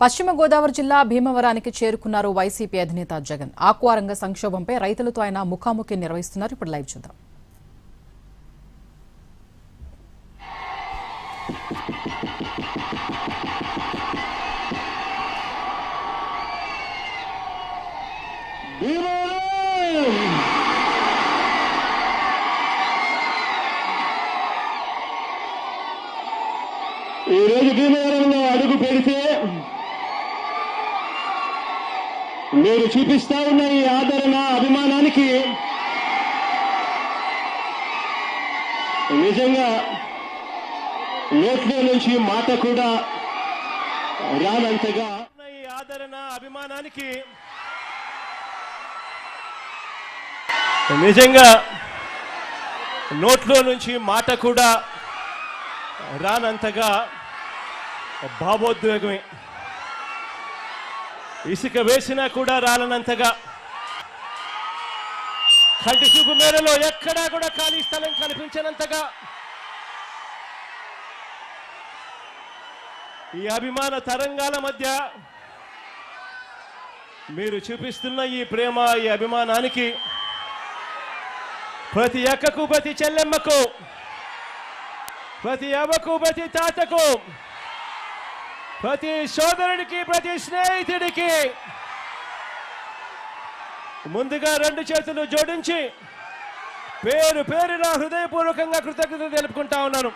పశ్చిమ గోదావరి జిల్లా భీమవరానికి చేరుకున్నారు వైసీపీ అధినేత జగన్. ఆక్వా రంగ సంక్షోభంపై రైతులతో ఆయన ముఖాముఖి నిర్వహిస్తున్నారు. ఇప్పుడు లైవ్ చూద్దాం. ఈరోజు భీమవరంలో అడుగు పెడితే మీరు చూపిస్తా ఉన్న ఈ ఆదరణ అభిమానానికి నిజంగా నోట్లో నుంచి మాట కూడా రానంతగా ఈ ఆదరణ అభిమానానికి నిజంగా నోట్లో నుంచి మాట కూడా రానంతగా భావోద్వేగమే. ఇసుక వేసినా కూడా రాలనంతగా, కంటి చూపు మేరలో ఎక్కడా కూడా ఖాళీ స్థలం కనిపించనంతగా ఈ అభిమాన తరంగాల మధ్య మీరు చూపిస్తున్న ఈ ప్రేమ, ఈ అభిమానానికి ప్రతి అక్కకు, ప్రతి చెల్లెమ్మకు, ప్రతి అవ్వకు, ప్రతి తాతకు, ప్రతి సోదరుడికి, ప్రతి స్నేహితుడికి ముందుగా రెండు చేతులు జోడించి పేరు పేరున హృదయపూర్వకంగా కృతజ్ఞతలు తెలుపుకుంటా ఉన్నాను.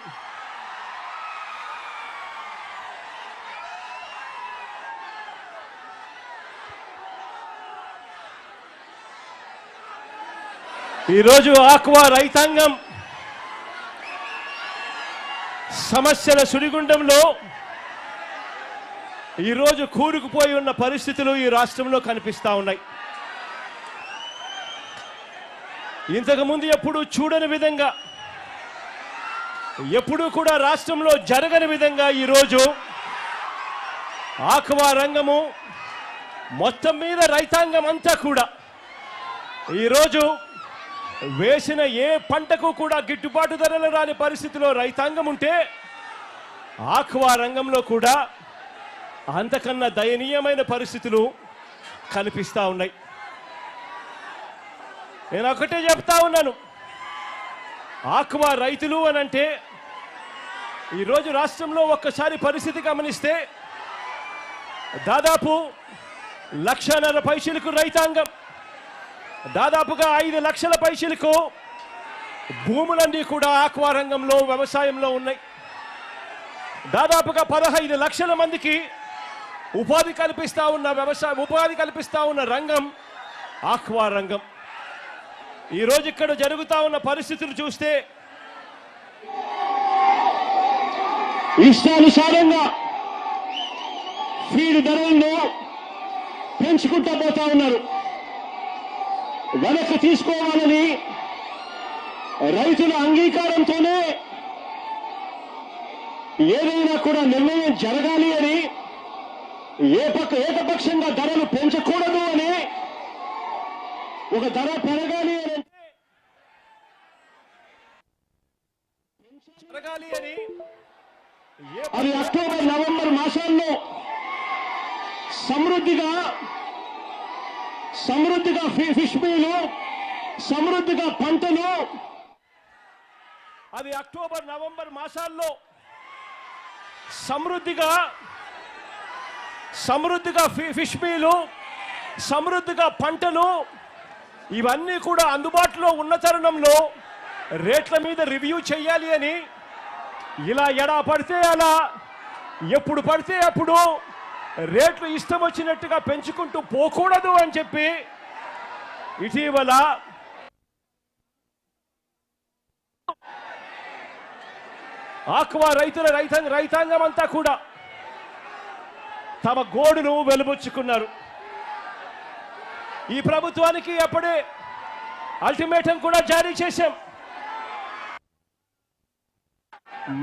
ఈరోజు ఆక్వా రైతాంగం సమస్యల సుడిగుండంలో ఈరోజు కూరుకుపోయి ఉన్న పరిస్థితులు ఈ రాష్ట్రంలో కనిపిస్తా ఉన్నాయి. ఇంతకుముందు ఎప్పుడూ చూడని విధంగా, ఎప్పుడూ కూడా రాష్ట్రంలో జరగని విధంగా ఈరోజు ఆక్వా రంగము మొత్తం మీద రైతాంగం అంతా కూడా ఈరోజు వేసిన ఏ పంటకు కూడా గిట్టుబాటు ధరలు రాని పరిస్థితిలో రైతాంగం ఉంటే, ఆక్వా రంగంలో కూడా అంతకన్నా దయనీయమైన పరిస్థితులు కనిపిస్తా ఉన్నాయి. నేను ఒకటే చెప్తా ఉన్నాను, ఆక్వా రైతులు అనంటే ఈరోజు రాష్ట్రంలో ఒక్కసారి పరిస్థితి గమనిస్తే దాదాపు 1.5 లక్షలకు రైతాంగం, దాదాపుగా 5 లక్షల పైసలకు భూములన్నీ కూడా ఆక్వా రంగంలో, వ్యవసాయంలో ఉన్నాయి. దాదాపుగా 15 లక్షల మందికి ఉపాధి కల్పిస్తా ఉన్న రంగం ఆక్వా రంగం. ఈరోజు ఇక్కడ జరుగుతా ఉన్న పరిస్థితులు చూస్తే ఇష్టానుసారంగా ఫీడ్ ధరలను పెంచుకుంటూ పోతా ఉన్నారు. వెనక్కి తీసుకోవాలని రైతుల అంగీకారంతోనే ఏదైనా కూడా నిర్ణయం జరగాలి అని, ఏకపక్షంగా ధరలు పెంచకూడదు అని, ఒక ధర పెరగాలి అని అది అక్టోబర్, నవంబర్ మాసాల్లో సమృద్ధిగా ఫిష్ మీలు, సమృద్ధిగా పంటలు, అది అక్టోబర్, నవంబర్ మాసాల్లో సమృద్ధిగా ఫిష్ మీలు, సమృద్ధిగా పంటలు ఇవన్నీ కూడా అందుబాటులో ఉన్న తరుణంలో రేట్ల మీద రివ్యూ చేయాలి అని, ఇలా ఎడా పడితే అలా, ఎప్పుడు పడితే అప్పుడు రేట్లు ఇష్టం వచ్చినట్టుగా పెంచుకుంటూ పోకూడదు అని చెప్పి ఇటీవల ఆక్వా రైతాంగం అంతా కూడా తమ గోడును వెలుబుచ్చుకున్నారు. ఈ ప్రభుత్వానికి అప్పుడే అల్టిమేటం కూడా జారీ చేశాం.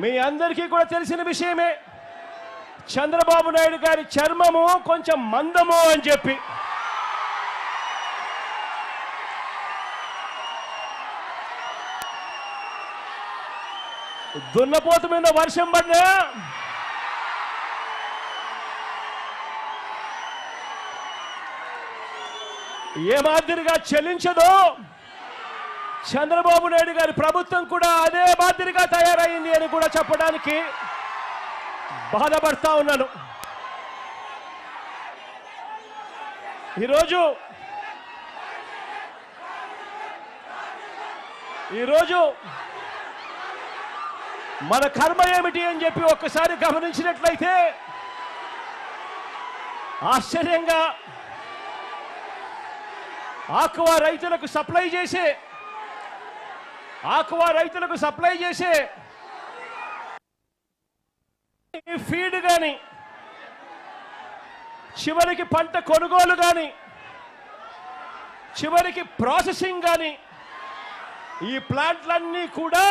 మీ అందరికీ కూడా తెలిసిన విషయమే, చంద్రబాబు నాయుడు గారి చర్మము కొంచెం మందము అని చెప్పి. దున్నపోతు మీద వర్షం పడినా ఏ మాదిరిగా చెల్లించదో చంద్రబాబు నాయుడు గారి ప్రభుత్వం కూడా అదే మాదిరిగా తయారైంది అని కూడా చెప్పడానికి బాధపడతా ఉన్నాను. ఈరోజు మన కర్మ ఏమిటి అని చెప్పి ఒక్కసారి గమనించినట్లయితే ఆశ్చర్యంగా ఆక్వా రైతులకు సప్లై చేసే ఫీడ్ కానీ, చివరికి పంట కొనుగోలు కానీ, చివరికి ప్రాసెసింగ్ కానీ, ఈ ప్లాంట్లన్నీ కూడా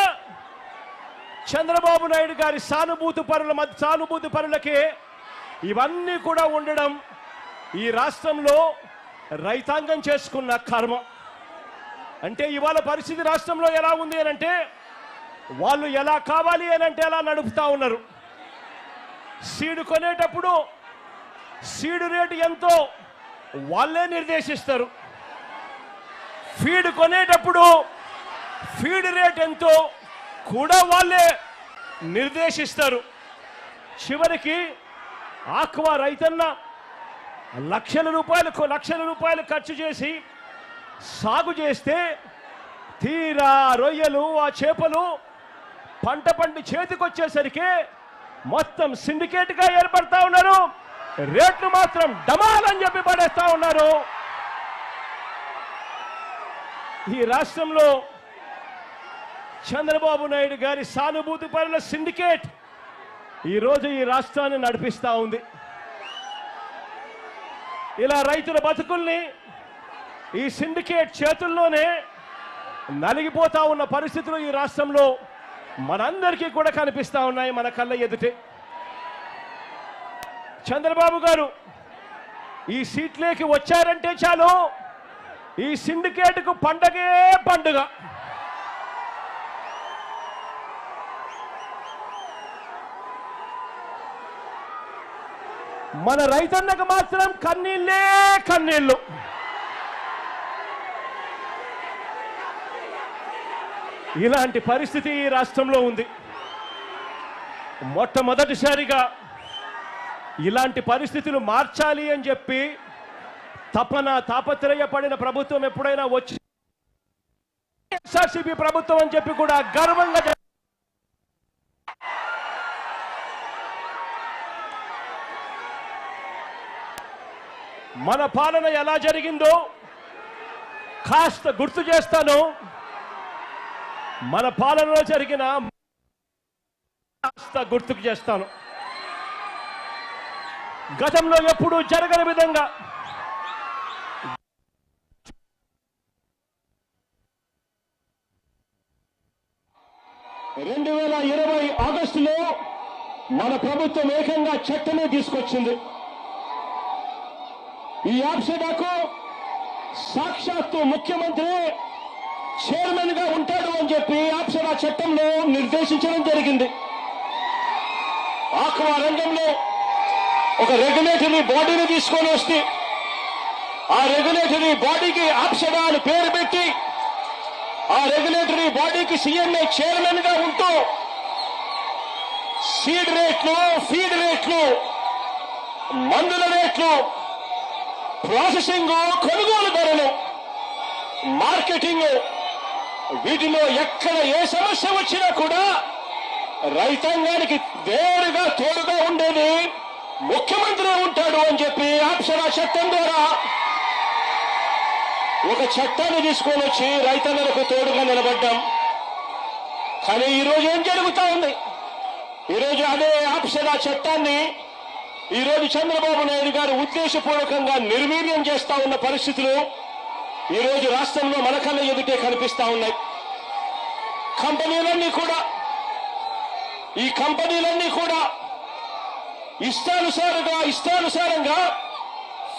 చంద్రబాబు నాయుడు గారి సానుభూతి పరులకే ఇవన్నీ కూడా ఉండడం ఈ రాష్ట్రంలో రైతాంగం చేసుకున్న కర్మ. అంటే ఇవాళ పరిస్థితి రాష్ట్రంలో ఎలా ఉంది అని అంటే, వాళ్ళు ఎలా కావాలి అని అంటే అలా నడుపుతా ఉన్నారు. సీడ్ కొనేటప్పుడు సీడ్ రేటు ఎంతో వాళ్ళే నిర్దేశిస్తారు. ఫీడ్ కొనేటప్పుడు ఫీడ్ రేట్ ఎంతో కూడా వాళ్ళే నిర్దేశిస్తారు. చివరికి ఆక్వా రైతన్న లక్షల రూపాయలు ఖర్చు చేసి సాగు చేస్తే తీరా రొయ్యలు, ఆ చేపలు పంట పండి చేతికొచ్చేసరికి మొత్తం సిండికేట్గా ఏర్పడతా ఉన్నారు. రేట్లు మాత్రం డమాల్ అని చెప్పి పడేస్తా ఉన్నారు. ఈ రాష్ట్రంలో చంద్రబాబు నాయుడు గారి సానుభూతి పరుల సిండికేట్ ఈరోజు ఈ రాష్ట్రాన్ని నడిపిస్తూ ఉంది. ఇలా రైతుల బతుకుల్ని ఈ సిండికేట్ చేతుల్లోనే నలిగిపోతా ఉన్న పరిస్థితులు ఈ రాష్ట్రంలో మనందరికీ కూడా కనిపిస్తూ ఉన్నాయి, మన కళ్ళ ఎదుటే. చంద్రబాబు గారు ఈ సీట్లోకి వచ్చారంటే చాలు, ఈ సిండికేట్కు పండగే పండుగ. మన రైతన్నకు మాత్రం కన్నీళ్ళే కన్నీళ్ళు. ఇలాంటి పరిస్థితి ఈ రాష్ట్రంలో ఉంది. మొట్టమొదటిసారిగా ఇలాంటి పరిస్థితులు మార్చాలి అని చెప్పి తాపత్రయపడిన ప్రభుత్వం ఎప్పుడైనా వచ్చి వైఎస్ఆర్సీపీ ప్రభుత్వం అని చెప్పి కూడా గర్వంగా మన పాలన ఎలా జరిగిందో కాస్త గుర్తు చేస్తాను. మన పాలనలో జరిగిన కాస్త గుర్తుకు చేస్తాను. గతంలో ఎప్పుడూ జరగని విధంగా 2020 ఆగస్టులో మన ప్రభుత్వం ఏకంగా చట్టమే తీసుకొచ్చింది. ఈ యాప్సెడాకు సాక్షాత్తు ముఖ్యమంత్రి చైర్మన్ గా ఉంటాడు అని చెప్పి యాప్సెడా చట్టంలో నిర్దేశించడం జరిగింది. ఆక్వా రంగంలో ఒక రెగ్యులేటరీ బాడీని తీసుకొని వస్తే ఆ రెగ్యులేటరీ బాడీకి యాప్సెడా అని పేరు పెట్టి ఆ రెగ్యులేటరీ బాడీకి సీఎంఏ చైర్మన్ గా ఉంటూ సీడ్ రేట్లు, ఫీడ్ రేట్లు, మందుల రేట్లు, ప్రాసెసింగ్, కొనుగోలు ధరలు, మార్కెటింగ్, వీటిలో ఎక్కడ ఏ సమస్య వచ్చినా కూడా రైతాంగానికి వేరుగా తోడుగా ఉండేది ముఖ్యమంత్రి ఉంటాడు అని చెప్పి యాప్సెడా చట్టం ద్వారా ఒక చట్టాన్ని తీసుకొని వచ్చి రైతన్నలకు తోడుగా నిలబడ్డాం. కానీ ఈరోజు ఏం జరుగుతా ఉంది? ఈరోజు అదే యాప్సెడా చట్టాన్ని ఈరోజు చంద్రబాబు నాయుడు గారు ఉద్దేశపూర్వకంగా నిర్వీర్యం చేస్తా ఉన్న పరిస్థితులు ఈరోజు రాష్ట్రంలో మన కళ్ళ ఎదుటే కనిపిస్తా ఉన్నాయి. ఈ కంపెనీలన్నీ కూడా ఇష్టానుసారంగా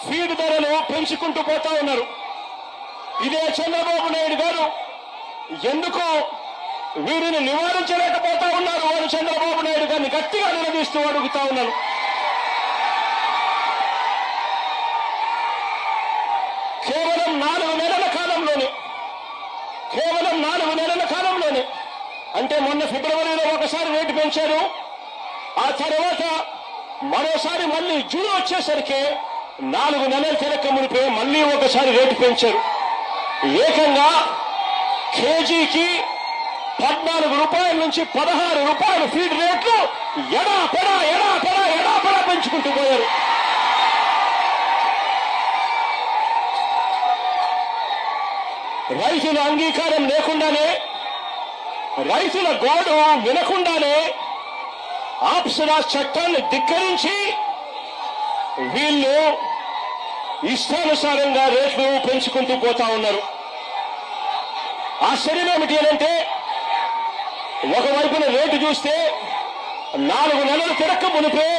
ఫీడ్ ధరలు పెంచుకుంటూ పోతా ఉన్నారు. ఇదే చంద్రబాబు నాయుడు గారు ఎందుకు వీరిని నివారించలేకపోతా ఉన్నారు అని చంద్రబాబు నాయుడు గారిని గట్టిగా నిలదీస్తూ అడుగుతా ఉన్నారు. కేవలం ఎందుకంటే మొన్న ఫిబ్రవరిలో ఒకసారి రేటు పెంచారు, ఆ తర్వాత మరోసారి మళ్ళీ జూన్ వచ్చేసరికి 4 నెలలు తిరక్క మునిపే మళ్ళీ ఒకసారి రేటు పెంచారు. ఏకంగా కేజీకి 14 రూపాయల నుంచి 16 రూపాయలు ఫీడ్ రేట్లు ఎడా పెంచుకుంటూ పోయారు. రైతుల అంగీకారం లేకుండానే, రైతుల గోడు వినకుండానే ఆప్సరా చట్టాన్ని ధిక్కరించి వీళ్ళు ఇష్టానుసారంగా రేట్లు పెంచుకుంటూ పోతా ఉన్నారు. ఆశ్చర్యం ఏమిటి అంటే, ఒకవైపున రేటు చూస్తే 4 నెలలు తిరక్క మునిపే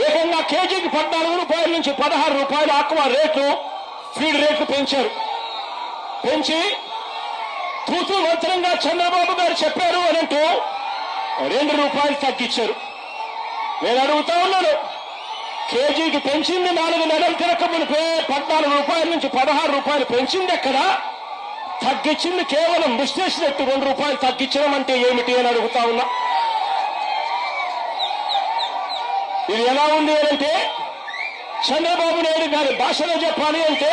ఏకంగా కేజీకి 14 రూపాయల నుంచి 16 రూపాయలు ఆక్వా రేట్లు ఫీడ్ రేట్లు పెంచారు. పెంచి తూతూ మంత్రంగా చంద్రబాబు గారు చెప్పారు అనంటూ 2 రూపాయలు తగ్గించారు. నేను అడుగుతా ఉన్నాను, కేజీకి పెంచింది 4 నెలలు తిరక్క మునిపే 14 రూపాయల నుంచి 16 రూపాయలు పెంచింది ఎక్కడ? తగ్గించింది కేవలం ముష్టేసినట్టు 2 రూపాయలు తగ్గించడం అంటే ఏమిటి అని అడుగుతా ఉన్నా. ఇది ఎలా ఉంది అంటే, చంద్రబాబు నాయుడు గారి భాషలో చెప్పాలి అంటే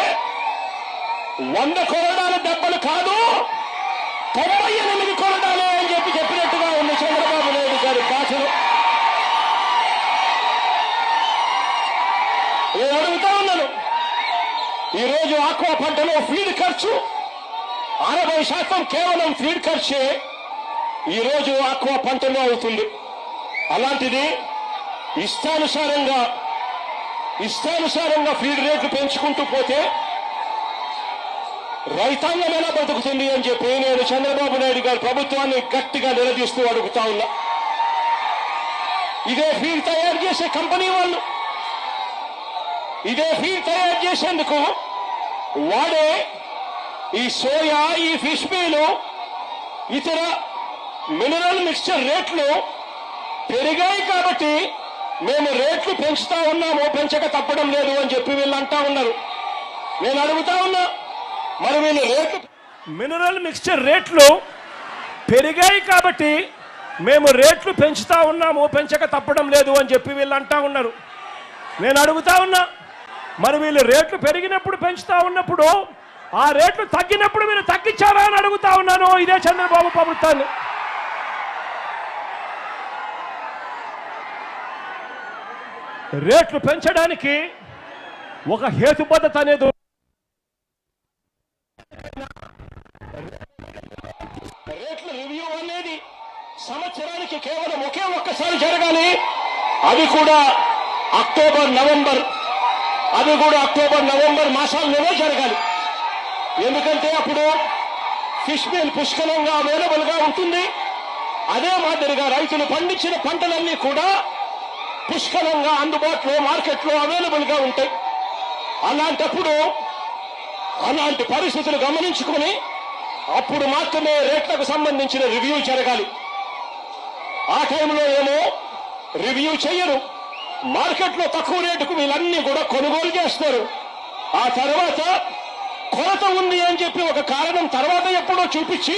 100 కొరడాల దెబ్బలు కాదు 98 కొరడాలే అని చెప్పినట్టుగా ఉంది చంద్రబాబు నాయుడు గారి భాషలో. నేను అడుగుతా ఉన్నాను, ఈరోజు ఆక్వా పంటలో ఫీడ్ ఖర్చు 60% కేవలం ఫీడ్ ఖర్చే ఈరోజు ఆక్వా పంటలో అవుతుంది. అలాంటిది ఇష్టానుసారంగా ఫీడ్ రేట్లు పెంచుకుంటూ పోతే రైతాంగం ఎలా బతుకుతుంది అని చెప్పి నేను చంద్రబాబు నాయుడు గారి ప్రభుత్వాన్ని గట్టిగా నిలదీస్తూ అడుగుతా ఉన్నా. ఇదే ఫీడ్ తయారు చేసే కంపెనీ వాళ్ళు, ఇదే ఫీడ్ తయారు చేసేందుకు వాడే ఈ సోయా, ఈ ఫిష్ మీలు, ఇతర మినరల్ మిక్స్చర్ రేట్లు పెరిగాయి కాబట్టి మేము రేట్లు పెంచుతా ఉన్నాము, పెంచక తప్పడం లేదు అని చెప్పి వీళ్ళు అంటా ఉన్నారు. నేను అడుగుతా ఉన్నా, మరి వీళ్ళు మినరల్ మిక్స్చర్ రేట్లు పెరిగాయి కాబట్టి మేము రేట్లు పెంచుతా ఉన్నాము, పెంచక తప్పడం లేదు అని చెప్పి వీళ్ళు అంటా ఉన్నారు. నేను అడుగుతా ఉన్నా, మరి వీళ్ళు రేట్లు పెరిగినప్పుడు పెంచుతా ఉన్నప్పుడు ఆ రేట్లు తగ్గినప్పుడు మీరు తగ్గించారా అని అడుగుతా ఉన్నాను ఇదే చంద్రబాబు ప్రభుత్వాన్ని. రేట్లు పెంచడానికి ఒక హేతుబద్ధత అనేది, రేట్ల రివ్యూ అనేది సంవత్సరానికి కేవలం ఒక్కసారి జరగాలి. అది కూడా అక్టోబర్ నవంబర్ మాసాల్లోనే జరగాలి. ఎందుకంటే అప్పుడు ఫిష్ మీల్ పుష్కలంగా అవైలబుల్ గా ఉంటుంది. అదే మాదిరిగా రైతులు పండించిన పంటలన్నీ కూడా పుష్కలంగా అందుబాటులో మార్కెట్లో అవైలబుల్ గా ఉంటాయి. అలాంటి పరిస్థితులు గమనించుకుని అప్పుడు మాత్రమే రేట్లకు సంబంధించిన రివ్యూ జరగాలి. ఆ టైంలో ఏమో రివ్యూ చేయరు, మార్కెట్లో తక్కువ రేటుకు వీళ్ళన్నీ కూడా కొనుగోలు చేస్తారు. ఆ తర్వాత కొరత ఉంది అని చెప్పి ఒక కారణం తర్వాత ఎప్పుడో చూపించి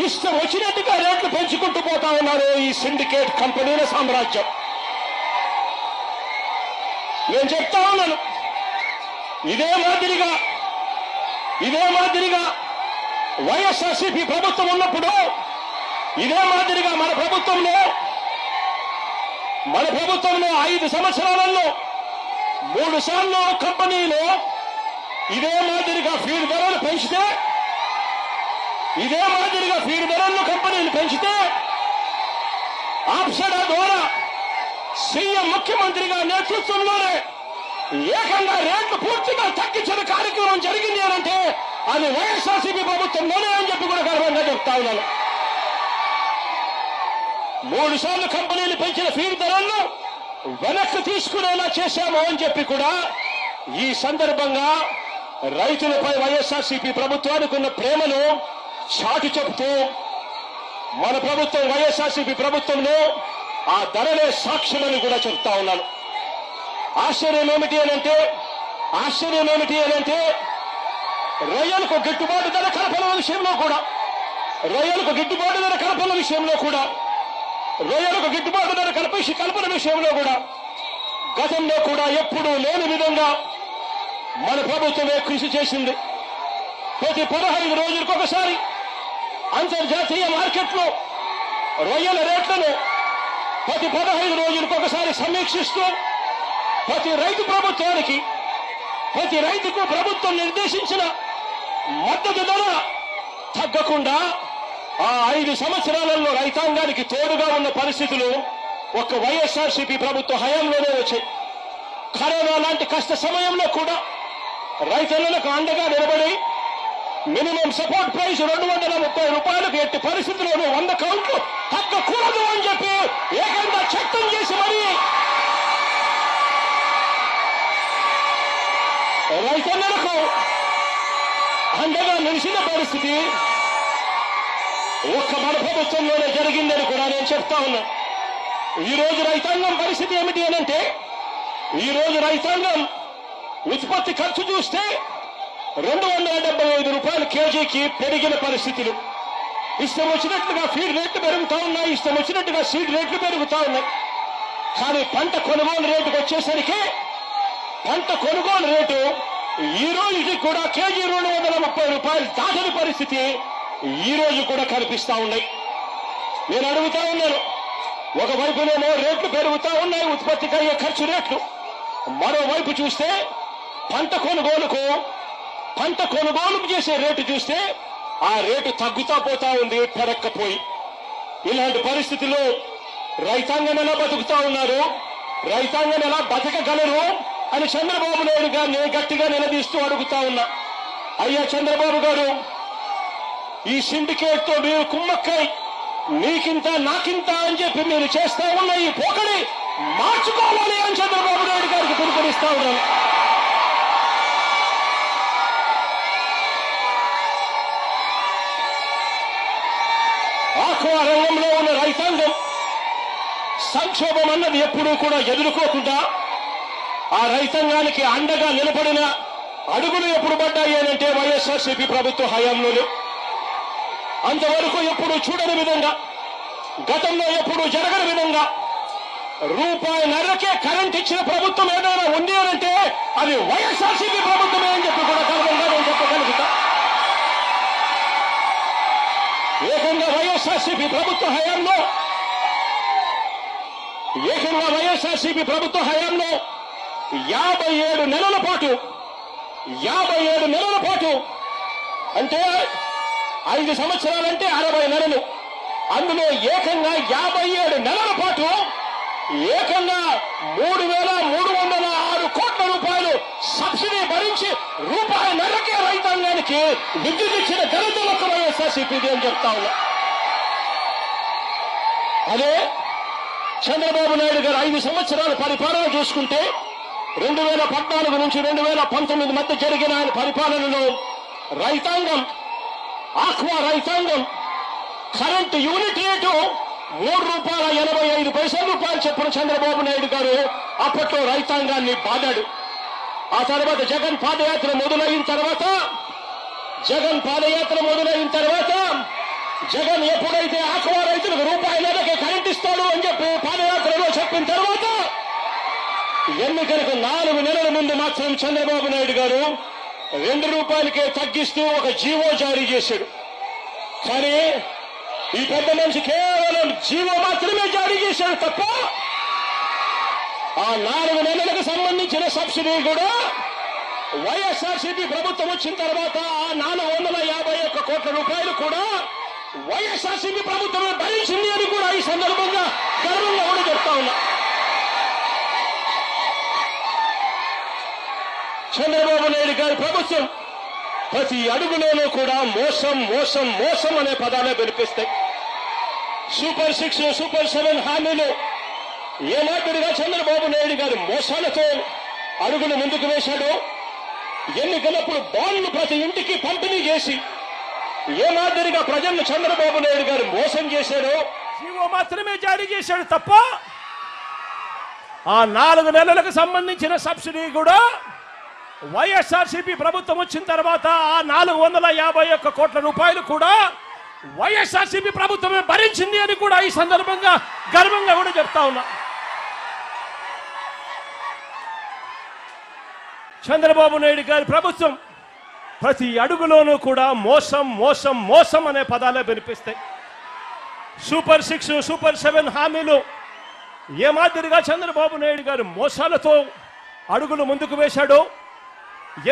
ఇష్టం వచ్చినట్టుగా రేట్లు పెంచుకుంటూ పోతా ఉన్నారు ఈ సిండికేట్ కంపెనీల సామ్రాజ్యం. నేను చెప్తా ఉన్నాను, ఇదే మాదిరిగా వైఎస్ఆర్సీపీ ప్రభుత్వం ఉన్నప్పుడు, ఇదే మాదిరిగా మన ప్రభుత్వంలో 5 సంవత్సరాలలో 3 సార్లు కంపెనీలు ఇదే మాదిరిగా ఫీడ్ ధరలు పెంచితే, కంపెనీలు పెంచితే ఆప్సడా ద్వారా సీఎం ముఖ్యమంత్రిగా నేతృత్వంలోనే ఏకంగా రేట్లు పూర్తిగా తగ్గించిన కార్యక్రమం జరిగింది అనంటే అది వైఎస్ఆర్సీపీ ప్రభుత్వంలోనే అని చెప్పి కూడా గర్వంగా చెప్తా ఉన్నాను. 3 సార్లు కంపెనీలు పెంచిన ఫీడ్ ధరలను వెనక్కి తీసుకునేలా చేశాము అని చెప్పి కూడా ఈ సందర్భంగా రైతులపై వైఎస్ఆర్సీపీ ప్రభుత్వానికి ఉన్న ప్రేమను చాటి చెబుతూ మన ప్రభుత్వం వైఎస్ఆర్సీపీ ప్రభుత్వంలో ఆ ధరలే సాక్ష్యమని కూడా చెప్తా ఉన్నాను. ఆశ్చర్యం ఏమిటి అనంటే రొయ్యలకు గిట్టుబాటు ధర కలపల విషయంలో కూడా రొయ్యలకు గిట్టుబాటు ధర కల్పన విషయంలో కూడా, రొయ్యలకు గిట్టుబాటు ధర కల్పన విషయంలో కూడా గతంలో కూడా ఎప్పుడూ లేని విధంగా మన ప్రభుత్వమే కృషి చేసింది. ప్రతి 15 రోజులకు ఒకసారి అంతర్జాతీయ మార్కెట్లో రొయ్యల రేట్లను ప్రతి 15 రోజులకు ఒకసారి సమీక్షిస్తూ ప్రతి రైతు రైతుకు ప్రభుత్వం నిర్దేశించిన మద్దతు ధర తగ్గకుండా ఆ 5 సంవత్సరాలలో రైతాంగానికి తోడుగా ఉన్న పరిస్థితులు ఒక్క వైఎస్ఆర్సీపీ ప్రభుత్వ హయాంలోనే వచ్చాయి. కరోనా లాంటి కష్ట సమయంలో కూడా రైతులకు అండగా నిలబడి మినిమం సపోర్ట్ ప్రైస్ 230 రూపాయలకు ఎట్టి పరిస్థితుల్లోనూ 100 కౌంట్లు తగ్గకూడదు అని చెప్పి ఏకంగా చట్టం చేసి మరి రైతన్నలకు అండగా నిలిచిన పరిస్థితి ఒక్క మన ప్రభుత్వంలోనే జరిగిందని కూడా నేను చెప్తా ఉన్నా. ఈ రోజు రైతాంగం పరిస్థితి ఏమిటి అనంటే, ఈ రోజు రైతాంగం ఉత్పత్తి ఖర్చు చూస్తే 275 రూపాయలు కేజీకి పెరిగిన పరిస్థితులు. ఇష్టం వచ్చినట్లుగా ఫీడ్ రేట్లు పెరుగుతా ఉన్నాయి, ఇష్టం వచ్చినట్టుగా సీడ్ రేట్లు పెరుగుతా ఉన్నాయి. కానీ పంట కొనుగోలు రేటుకు వచ్చేసరికి పంట కొనుగోలు రేటు ఈ రోజుకి కూడా కేజీ 230 రూపాయలు దాటని పరిస్థితి ఈ రోజు కూడా కనిపిస్తా ఉన్నాయి. నేను అడుగుతా ఉన్నాను, ఒకవైపునేమో రేట్లు పెరుగుతా ఉన్నాయి, ఉత్పత్తికి అయ్యే ఖర్చు రేట్లు. మరోవైపు చూస్తే పంట కొనుగోలు చేసే రేటు చూస్తే ఆ రేటు తగ్గుతా పోతా ఉంది, పెరక్కపోయి. ఇలాంటి పరిస్థితుల్లో రైతాంగం ఎలా బతుకుతా ఉన్నారు, రైతాంగం ఎలా బతకగలరు అని చంద్రబాబు నాయుడు గారిని గట్టిగా నిలదీస్తూ అడుగుతా ఉన్నా. అయ్యా చంద్రబాబు గారు, ఈ సిండికేట్ తో మీరు కుమ్మక్కై నీకింత నాకింత అని చెప్పి మీరు చేస్తా ఉన్న ఈ పోకడి మార్చుకోవాలి అని చంద్రబాబు నాయుడు గారికి పిలుపునిస్తా ఉన్నాను. ఆక్వా రంగంలో ఉన్న రైతాంగం సంక్షోభం అన్నది ఎప్పుడూ కూడా ఎదుర్కోకుండా ఆ రైతాంగానికి అండగా నిలబడిన అడుగులు ఎప్పుడు పడ్డాయి అంటే వైఎస్ఆర్సీపీ ప్రభుత్వ హయాంలోనే. అంతవరకు ఎప్పుడు చూడని విధంగా, గతంలో ఎప్పుడు జరగని విధంగా ₹1.5కే కరెంట్ ఇచ్చిన ప్రభుత్వం ఏదైనా ఉంది అంటే అది వైఎస్ఆర్సీపీ ప్రభుత్వమే అని చెప్పి కూడా గర్వంగా నేను చెప్పగలుగుతా. ఏకంగా వైఎస్ఆర్సీపీ ప్రభుత్వ హయాంలో 57 నెలల పాటు అంటే 5 సంవత్సరాలంటే 60 నెలలు, అందులో ఏకంగా 57 నెలల పాటు ఏకంగా 3,306 కోట్ల రూపాయలు సబ్సిడీ భరించి ₹1.5కే రైతాంగానికి విద్యుత్ ఇచ్చిన ఘనత ఒక్క వైఎస్ఆర్సీపీది అని చెప్తా ఉన్నా. అదే చంద్రబాబు నాయుడు గారు 5 సంవత్సరాల పరిపాలన చూసుకుంటే 2014 నుంచి 2019 మధ్య జరిగిన ఆయన పరిపాలనలో రైతాంగం, ఆక్వా రైతాంగం కరెంటు యూనిట్ రేటు ₹3.85 చొప్పున చంద్రబాబు నాయుడు గారు అప్పట్లో రైతాంగాన్ని బాధాడు. ఆ తర్వాత జగన్ పాదయాత్ర మొదలైన తర్వాత జగన్ ఎప్పుడైతే ఆక్వా రైతులకు ₹1.5కే కరెంట్ ఇస్తాడు అని చెప్పి పాదయాత్రలో చెప్పిన తర్వాత ఎన్నికలకు 4 నెలల ముందు మాత్రం చంద్రబాబు నాయుడు గారు ₹2కే తగ్గిస్తూ ఒక జీవో జారీ చేశాడు. కానీ ఈ పెద్ద మనిషి కేవలం జీవో మాత్రమే జారీ చేశాడు తప్ప ఆ 4 నెలలకు సంబంధించిన సబ్సిడీ కూడా వైఎస్ఆర్సీపీ ప్రభుత్వం వచ్చిన తర్వాత ఆ 451 కోట్ల రూపాయలు కూడా వైఎస్ఆర్సీపీ ప్రభుత్వమే భరించింది అని కూడా ఈ సందర్భంగా గర్వంగా కూడా చెప్తా ఉన్నా. చంద్రబాబు నాయుడు గారి ప్రభుత్వం ప్రతి అడుగులోనూ కూడా మోసం అనే పదాలే వినిపిస్తాయి. సూపర్ 6, సూపర్ 7 హామీలు ఏ మాదిరిగా చంద్రబాబు నాయుడు గారి మోసాలతో అడుగులు ముందుకు వేశాడో, ఎన్నికలప్పుడు బాండ్లు ప్రతి ఇంటికి పంపిణీ చేసి ఏ మాదిరిగా ప్రజలను చంద్రబాబు నాయుడు గారు మోసం చేశాడో జీవో మాత్రమే జారీ చేశాడు తప్ప ఆ 4 నెలలకు సంబంధించిన సబ్సిడీ కూడా వైఎస్ఆర్సీపీ ప్రభుత్వం వచ్చిన తర్వాత ఆ 451 కోట్ల రూపాయలు కూడా వైఎస్ఆర్సీపీ ప్రభుత్వమే భరించింది అని కూడా ఈ సందర్భంగా గర్వంగా కూడా చెప్తా ఉన్నా. చంద్రబాబు నాయుడు గారి ప్రభుత్వం ప్రతి అడుగులోనూ కూడా మోసం మోసం మోసం అనే పదాలే వినిపిస్తాయి. సూపర్ 6, సూపర్ 7 హామీలు ఏ మాదిరిగా చంద్రబాబు నాయుడు గారు మోసాలతో అడుగులు ముందుకు వేశాడో,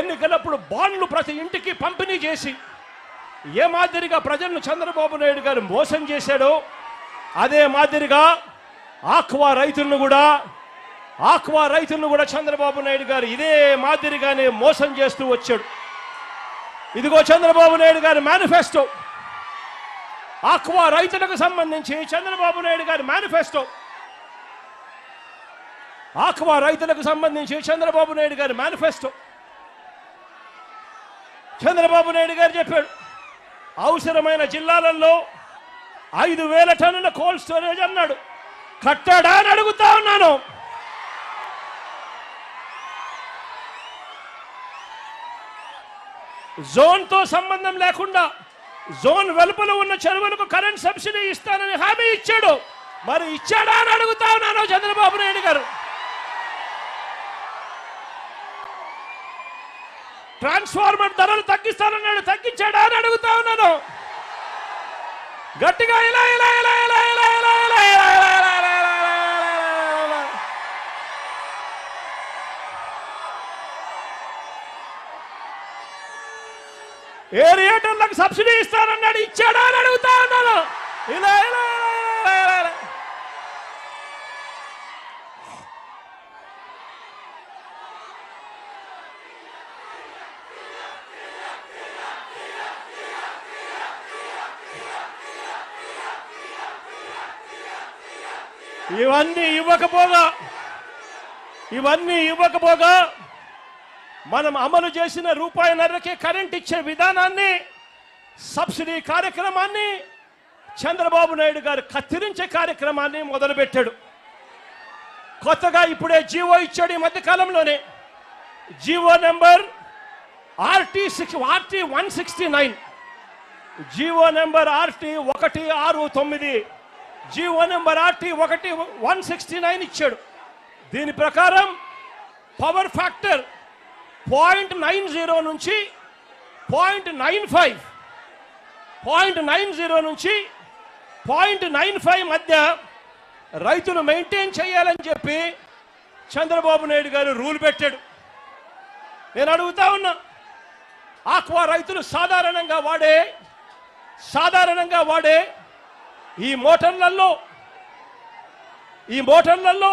ఎన్నికలప్పుడు బాండ్లు ప్రతి ఇంటికి పంపిణీ చేసి ఏ మాదిరిగా ప్రజలను చంద్రబాబు నాయుడు గారు మోసం చేశాడో, అదే మాదిరిగా ఆక్వా రైతులను కూడా చంద్రబాబు నాయుడు గారు ఇదే మాదిరిగానే మోసం చేస్తూ వచ్చాడు. ఇదిగో చంద్రబాబు నాయుడు గారి మేనిఫెస్టో, ఆక్వా రైతులకు సంబంధించి చంద్రబాబు నాయుడు గారి మేనిఫెస్టో, ఆక్వా రైతులకు సంబంధించి చంద్రబాబు నాయుడు గారి మేనిఫెస్టో. చంద్రబాబు నాయుడు గారు చెప్పాడు, అవసరమైన జిల్లాలలో 5,000 టన్నుల కోల్డ్ స్టోరేజ్ అన్నాడు. కట్టాడా అని అడుగుతా ఉన్నాను. జోన్తో సంబంధం లేకుండా జోన్ వెలుపల ఉన్న చెరువులకు కరెంట్ సబ్సిడీ ఇస్తానని హామీ ఇచ్చాడు. మరి ఇచ్చాడా అని అడుగుతా ఉన్నాను చంద్రబాబు నాయుడు గారు. ట్రాన్స్ఫార్మర్ ధరలు తగ్గిస్తానన్నాడు, తగ్గించాడా అని అడుగుతా ఉన్నాను. గట్టిగా ఇలా ఇలా ఇలా ఇలా ఇలా ఇలా ఇలా ఇలా ఏరియేటర్లకు సబ్సిడీ ఇస్తానన్నాడు, ఇచ్చాడా అని అడుగుతా ఉన్నాను. ఇలా ఇలా ఇలా ఇలా ఇలా ఇవన్నీ ఇవ్వకపోగా మనం అమలు చేసిన ₹1.5కే కరెంట్ ఇచ్చే విధానాన్ని, సబ్సిడీ కార్యక్రమాన్ని చంద్రబాబు నాయుడు గారు కత్తిరించే కార్యక్రమాన్ని మొదలుపెట్టాడు. కొత్తగా ఇప్పుడే జీవో ఇచ్చాడు. ఈ మధ్య కాలంలోనే GO number RT169, GO number RT169, GO number RT169 ఇచ్చాడు. దీని ప్రకారం పవర్ ఫ్యాక్టర్ 0.90 నుంచి 0.95 నుంచి 0.95 మధ్య రైతులు మెయింటైన్ చేయాలని చెప్పి చంద్రబాబు నాయుడు గారు రూల్ పెట్టాడు. నేను అడుగుతా ఉన్నా, ఆక్వా రైతులు సాధారణంగా వాడే ఈ మోటార్లలో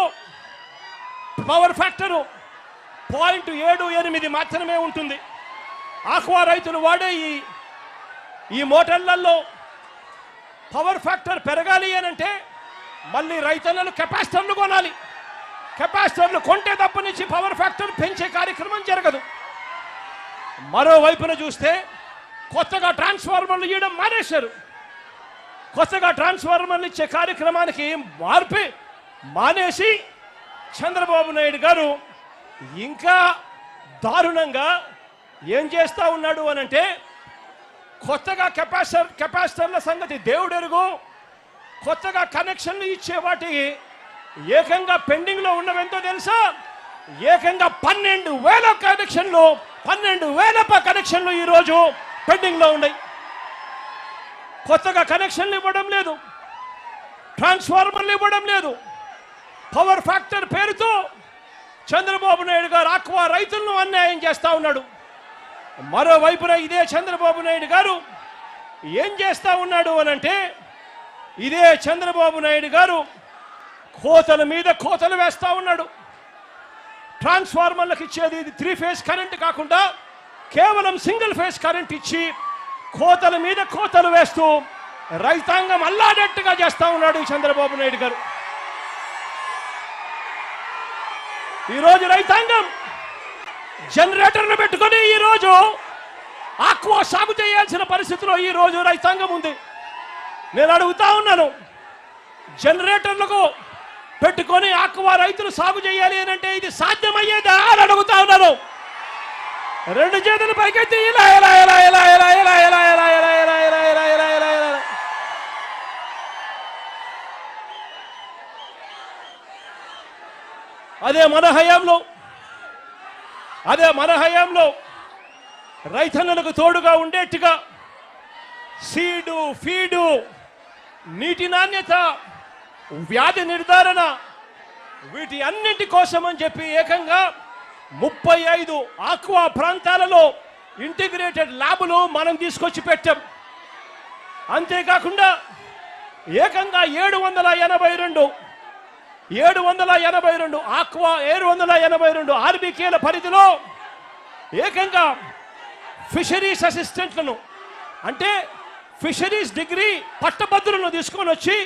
పవర్ ఫ్యాక్టరు 0.78 మాత్రమే ఉంటుంది. ఆక్వా రైతులు వాడే ఈ మోటార్లలో పవర్ ఫ్యాక్టర్ పెరగాలి అనంటే మళ్ళీ రైతన్నలు కెపాసిటర్లు కొనాలి. కెపాసిటర్లు కొంటే తప్ప నుంచి పవర్ ఫ్యాక్టర్ పెంచే కార్యక్రమం జరగదు. మరోవైపున చూస్తే కొత్తగా ట్రాన్స్ఫార్మర్లు ఇవ్వడం మానేశారు. కొత్తగా ట్రాన్స్ఫార్మర్లు ఇచ్చే కార్యక్రమానికి మానేసి చంద్రబాబు నాయుడు గారు ఇంకా దారుణంగా ఏం చేస్తా ఉన్నాడు అనంటే, కొత్తగా కెపాసిటర్ల సంగతి దేవుడెరుగు, కొత్తగా కనెక్షన్లు ఇచ్చే వాటికి ఏకంగా పెండింగ్లో ఉన్నవెంతో తెలుసా? ఏకంగా 12,000 కనెక్షన్లు ఈరోజు పెండింగ్లో ఉన్నాయి. కొత్తగా కనెక్షన్లు ఇవ్వడం లేదు, ట్రాన్స్ఫార్మర్లు ఇవ్వడం లేదు. పవర్ ఫ్యాక్టర్ పేరుతో చంద్రబాబు నాయుడు గారు ఆక్వా రైతులను అన్యాయం చేస్తా ఉన్నాడు. మరోవైపున ఇదే చంద్రబాబు నాయుడు గారు ఏం చేస్తా ఉన్నాడు అనంటే, ఇదే చంద్రబాబు నాయుడు గారు కోతల మీద కోతలు వేస్తా ఉన్నాడు. ట్రాన్స్ఫార్మర్లకు ఇచ్చేది 3 ఫేజ్ కరెంట్ కాకుండా కేవలం సింగిల్ ఫేజ్ కరెంట్ ఇచ్చి కోతల మీద కోతలు వేస్తూ రైతాంగం అల్లాడట్టుగా చేస్తా ఉన్నాడు ఈ చంద్రబాబు నాయుడు గారు. ఈరోజు రైతాంగం జనరేటర్ను పెట్టుకొని ఈరోజు ఆక్వా సాగు చేయాల్సిన పరిస్థితిలో ఈరోజు రైతాంగం ఉంది. నేను అడుగుతా ఉన్నాను, జనరేటర్లకు పెట్టుకొని ఆక్వా రైతులు సాగు చేయాలి అని అంటే ఇది సాధ్యమయ్యేదా అని అడుగుతా ఉన్నాను. 2 చేతులు పైకెత్తి ఇలా ఇలా ఇలా ఇలా ఇలా ఇలా ఇలా ఇలా ఇలా ఇలా ఇలా ఇలా ఇలా ఇలా అదే మన హయాంలో రైతన్నలకు తోడుగా ఉండేట్టుగా సీడు ఫీడు నీటి నాణ్యత వ్యాధి నిర్ధారణ వీటి అన్నింటి కోసం అని చెప్పి ఏకంగా 35 ఆక్వా ప్రాంతాలలో ఇంటిగ్రేటెడ్ ల్యాబులు మనం తీసుకొచ్చి పెట్టాం. అంతేకాకుండా ఏకంగా 782 ఆక్వా 782 ఆర్బీకేల పరిధిలో ఏకంగా ఫిషరీస్ అసిస్టెంట్లను అంటే ఫిషరీస్ డిగ్రీ పట్టభద్రులను తీసుకొని వచ్చి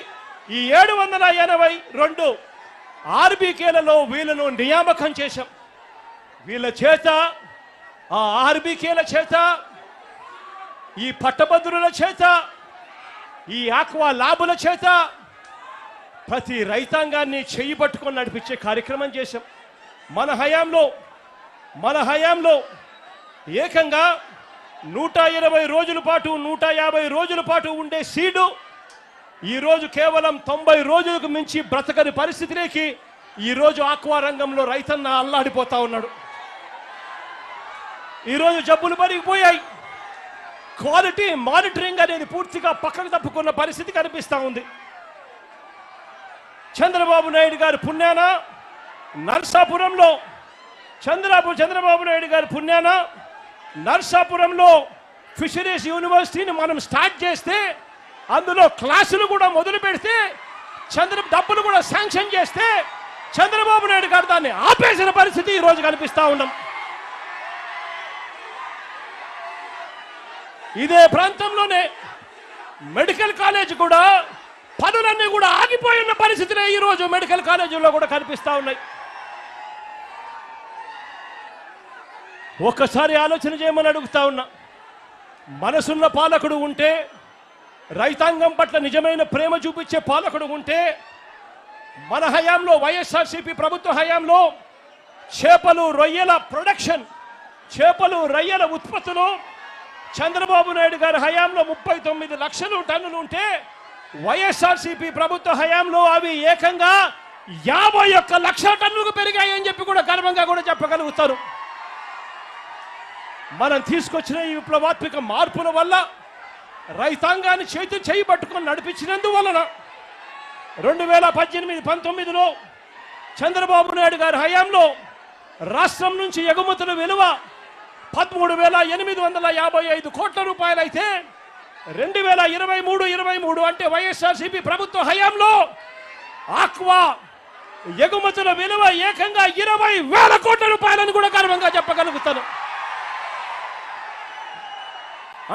ఈ 782 ఆర్బీకేలలో వీళ్ళను నియామకం చేశాం. వీళ్ళ చేత ఆ ఆర్బీకేల చేత ఈ పట్టభద్రుల చేత ఈ ఆక్వా ల్యాబుల చేత ప్రతి రైతాంగాన్ని చేయి పట్టుకొని నడిపించే కార్యక్రమం చేశాం. మన హయాంలో ఏకంగా 120 రోజుల పాటు 150 రోజుల పాటు ఉండే సీడు ఈరోజు కేవలం 90 రోజులకు మించి బ్రతకని పరిస్థితిలోకి ఈరోజు ఆక్వా రంగంలో రైతన్న అల్లాడిపోతా ఉన్నాడు. ఈరోజు జబ్బులు పెరిగిపోయాయి. క్వాలిటీ మానిటరింగ్ అనేది పూర్తిగా పక్కకు తప్పుకున్న పరిస్థితి కనిపిస్తూ ఉంది. చంద్రబాబు నాయుడు గారి పుణ్యాన నర్సాపురంలో నర్సాపురంలో ఫిషరీస్ యూనివర్సిటీని మనం స్టార్ట్ చేస్తే అందులో క్లాసులు కూడా మొదలు పెడితే డబ్బులు కూడా శాంక్షన్ చేస్తే చంద్రబాబు నాయుడు గారు దాన్ని ఆపేసిన పరిస్థితి ఈరోజు కనిపిస్తూ ఉన్నాం. ఇదే ప్రాంతంలోనే మెడికల్ కాలేజ్ కూడా పనులన్నీ కూడా ఆగిపోయిన పరిస్థితులే ఈరోజు మెడికల్ కాలేజీల్లో కూడా కనిపిస్తూ ఉన్నాయి. ఒక్కసారి ఆలోచన చేయమని అడుగుతా ఉన్నా. మనసున్న పాలకుడు ఉంటే, రైతాంగం పట్ల నిజమైన ప్రేమ చూపించే పాలకుడు ఉంటే, మన హయాంలో వైఎస్ఆర్సీపీ ప్రభుత్వ హయాంలో చేపలు రొయ్యల ప్రొడక్షన్, చేపలు రొయ్యల ఉత్పత్తులు చంద్రబాబు నాయుడు గారి హయాంలో 39 లక్షల టన్నులు ఉంటే వైఎస్ఆర్సీపీ ప్రభుత్వ హయాంలో అవి ఏకంగా 51 లక్షల టన్నులకు పెరిగాయని చెప్పి కూడా గర్వంగా కూడా చెప్పగలుగుతారు. మనం తీసుకొచ్చిన ఈ విప్లవాత్మక మార్పుల వల్ల రైతాంగాన్ని చేయి పట్టుకొని నడిపించినందువలన 2018-19లో చంద్రబాబు నాయుడు గారి హయాంలో రాష్ట్రం నుంచి ఎగుమతుల విలువ 13,855 కోట్ల రూపాయలు అయితే 2023 అంటే వైఎస్ఆర్సీపీ ప్రభుత్వ హయాంలో ఆక్వా ఎగుమతుల విలువ ఏకంగా 20,000 కోట్ల రూపాయలను కూడా గర్వంగా చెప్పగలుగుతాను.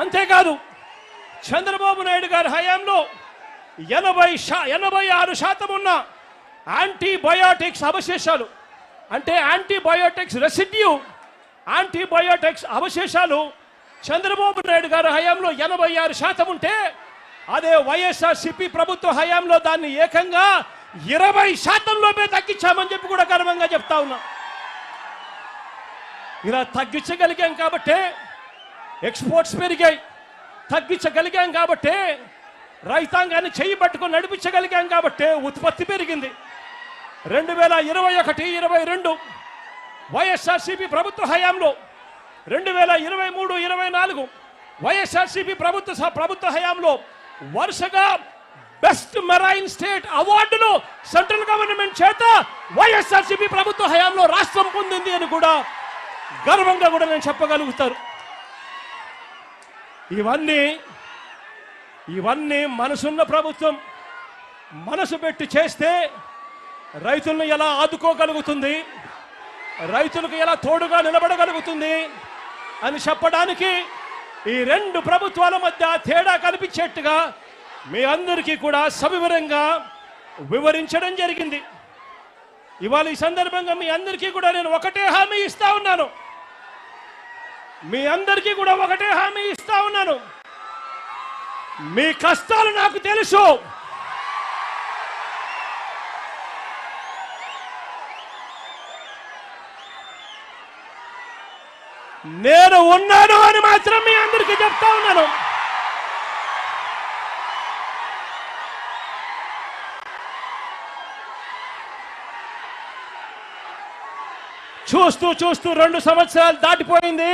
అంతేకాదు చంద్రబాబు నాయుడు గారి హయాంలో 86% ఉన్న యాంటీబయోటిక్స్ అవశేషాలు అంటే యాంటీబయోటిక్స్ అవశేషాలు చంద్రబాబు నాయుడు గారి హయాంలో 86% ఉంటే అదే వైఎస్ఆర్సీపీ ప్రభుత్వ హయాంలో దాన్ని ఏకంగా 20%లోపే తగ్గించామని చెప్పి కూడా గర్వంగా చెప్తా ఉన్నా. ఇలా తగ్గించగలిగాం కాబట్టే ఎక్స్పోర్ట్స్ పెరిగాయి, తగ్గించగలిగాం కాబట్టే రైతాంగాన్ని చేయి పట్టుకొని నడిపించగలిగాం కాబట్టే ఉత్పత్తి పెరిగింది. 2021-22 వైఎస్ఆర్సీపీ ప్రభుత్వ హయాంలో 2023-24 వైఎస్ఆర్సీపీ ప్రభుత్వ హయాంలో వరుసగా బెస్ట్ మెరైన్ స్టేట్ అవార్డులు సెంట్రల్ గవర్నమెంట్ చేత వైఎస్ఆర్సీపీ ప్రభుత్వ హయాంలో రాష్ట్రం పొందింది అని కూడా గర్వంగా కూడా నేను చెప్పగలుగుతారు. ఇవన్నీ మనసున్న ప్రభుత్వం మనసు పెట్టి చేస్తే రైతులను ఎలా ఆదుకోగలుగుతుంది, రైతులకు ఎలా తోడుగా నిలబడగలుగుతుంది అని చెప్పడానికి ఈ రెండు ప్రభుత్వాల మధ్య తేడా కనిపించేట్టుగా మీ అందరికీ కూడా సవివరంగా వివరించడం జరిగింది. ఇవాళ ఈ సందర్భంగా మీ అందరికీ కూడా నేను ఒకటే హామీ ఇస్తా ఉన్నాను. మీ కష్టాలు నాకు తెలుసు. నేను ఉన్నాను అని మాత్రం మీ అందరికీ చెప్తా ఉన్నాను. చూస్తూ చూస్తూ 2 సంవత్సరాలు దాటిపోయింది.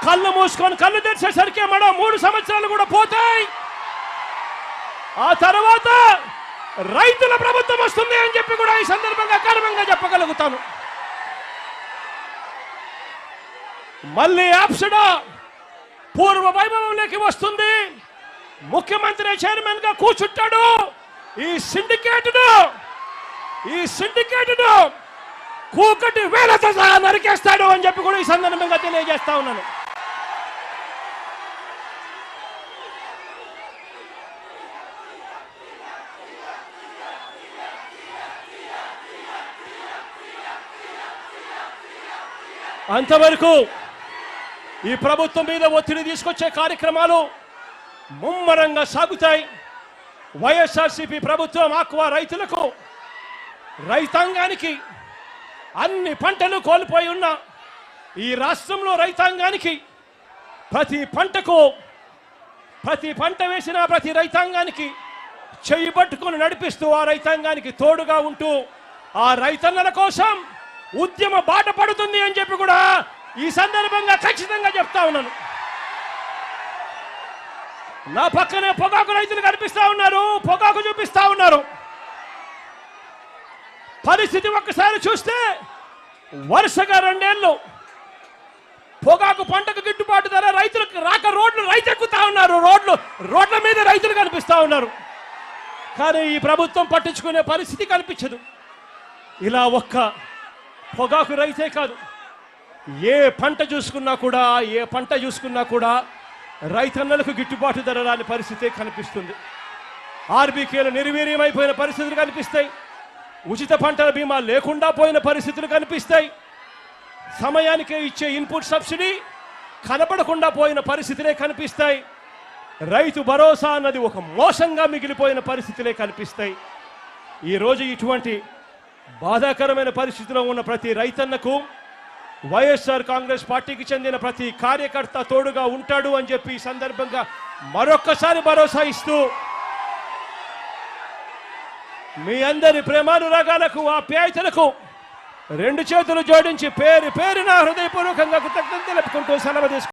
కళ్ళు మూసుకొని కళ్ళు తెరిచేసరికి మన 3 సంవత్సరాలు కూడా పోతాయి. ఆ తర్వాత రైతుల ప్రభుత్వం వస్తుంది అని చెప్పి కూడా ఈ సందర్భంగా గర్వంగా చెప్పగలుగుతాను. మళ్ళీ ఆప్షడా పూర్వ వైభవంలోకి వస్తుంది. ముఖ్యమంత్రి చైర్మన్ గా కూర్చుంటాడు. ఈ సిండికేట్ కూకటి వేలతో సహా నరికేస్తాడు అని చెప్పి కూడా ఈ సందర్భంగా తెలియజేస్తా ఉన్నాను. అంతవరకు ఈ ప్రభుత్వం మీద ఒత్తిడి తీసుకొచ్చే కార్యక్రమాలు ముమ్మరంగా సాగుతాయి. వైఎస్ఆర్సీపీ ప్రభుత్వం ఆక్వా రైతులకు, రైతాంగానికి, అన్ని పంటలు కోల్పోయి ఉన్న ఈ రాష్ట్రంలో రైతాంగానికి ప్రతి పంట వేసిన ప్రతి రైతాంగానికి చెయ్యి పట్టుకొని నడిపిస్తూ ఆ రైతాంగానికి తోడుగా ఉంటూ ఆ రైతన్నల కోసం ఉద్యమ బాట పడుతుంది అని చెప్పి కూడా ఈ సందర్భంగా ఖచ్చితంగా చెప్తా ఉన్నాను. నా పక్కనే పొగాకు రైతులు కనిపిస్తా ఉన్నారు, పొగాకు చూపిస్తా ఉన్నారు. పరిస్థితి ఒక్కసారి చూస్తే వరుసగా 2 ఏళ్ళు పొగాకు పంటకు గిట్టుబాటు ధర రైతులకు రాక రైతెక్కుతా ఉన్నారు. రోడ్ల మీద రైతులు కనిపిస్తా ఉన్నారు. కానీ ఈ ప్రభుత్వం పట్టించుకునే పరిస్థితి కనిపించదు. ఇలా ఒక్క పొగాకు రైతే కాదు, ఏ పంట చూసుకున్నా కూడా రైతన్నలకు గిట్టుబాటు ధర రాని పరిస్థితే కనిపిస్తుంది. ఆర్బీకేలు నిర్వీర్యమైపోయిన పరిస్థితులు కనిపిస్తాయి. ఉచిత పంటల బీమా లేకుండా పోయిన పరిస్థితులు కనిపిస్తాయి. సమయానికే ఇచ్చే ఇన్పుట్ సబ్సిడీ కనపడకుండా పోయిన పరిస్థితులే కనిపిస్తాయి. రైతు భరోసా అన్నది ఒక మోసంగా మిగిలిపోయిన పరిస్థితులే కనిపిస్తాయి. ఈరోజు ఇటువంటి బాధాకరమైన పరిస్థితిలో ఉన్న ప్రతి రైతన్నకు వైఎస్ఆర్ కాంగ్రెస్ పార్టీకి చెందిన ప్రతి కార్యకర్త తోడుగా ఉంటాడు అని చెప్పి ఈ సందర్భంగా మరొక్కసారి భరోసా ఇస్తూ మీ అందరి ప్రేమానురాగాలకు, ఆప్యాయతలకు 2 చేతులు జోడించి పేరున హృదయపూర్వకంగా కృతజ్ఞతలు తెలుపుకుంటూ సెలవు తీసుకుంటాను.